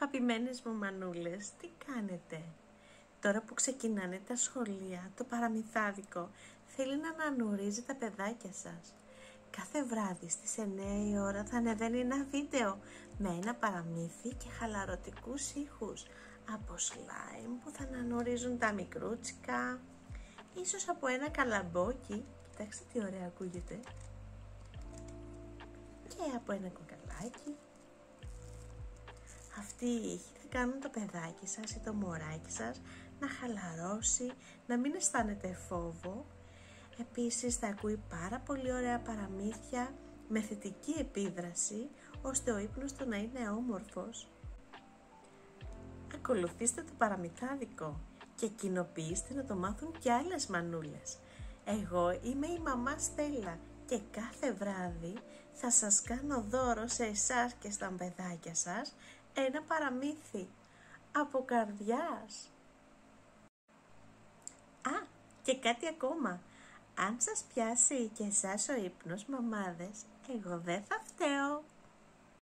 Αγαπημένες μου μανούλες, τι κάνετε? Τώρα που ξεκινάνε τα σχολεία, το παραμυθάδικο θέλει να ανανουρίζει τα παιδάκια σας. Κάθε βράδυ στις 9 η ώρα θα ανεβαίνει ένα βίντεο με ένα παραμύθι και χαλαρωτικούς ήχους από σλάιμ που θα ανανουρίζουν τα μικρούτσικα, ίσως από ένα καλαμπόκι, κοιτάξτε τι ωραία ακούγεται, και από ένα κοκαλάκι. Αυτοί οι ήχοι θα κάνουν το παιδάκι σας ή το μωράκι σας να χαλαρώσει, να μην αισθάνεται φόβο. Επίσης θα ακούει πάρα πολύ ωραία παραμύθια με θετική επίδραση, ώστε ο ύπνος του να είναι όμορφος. Ακολουθήστε το παραμυθάδικο και κοινοποιήστε να το μάθουν και άλλες μανούλες. Εγώ είμαι η μαμά Στέλλα και κάθε βράδυ θα σας κάνω δώρο σε εσάς και στα παιδάκια σας ένα παραμύθι από καρδιάς. Α, και κάτι ακόμα. Αν σας πιάσει και εσάς ο ύπνος, μαμάδες, εγώ δεν θα φταίω.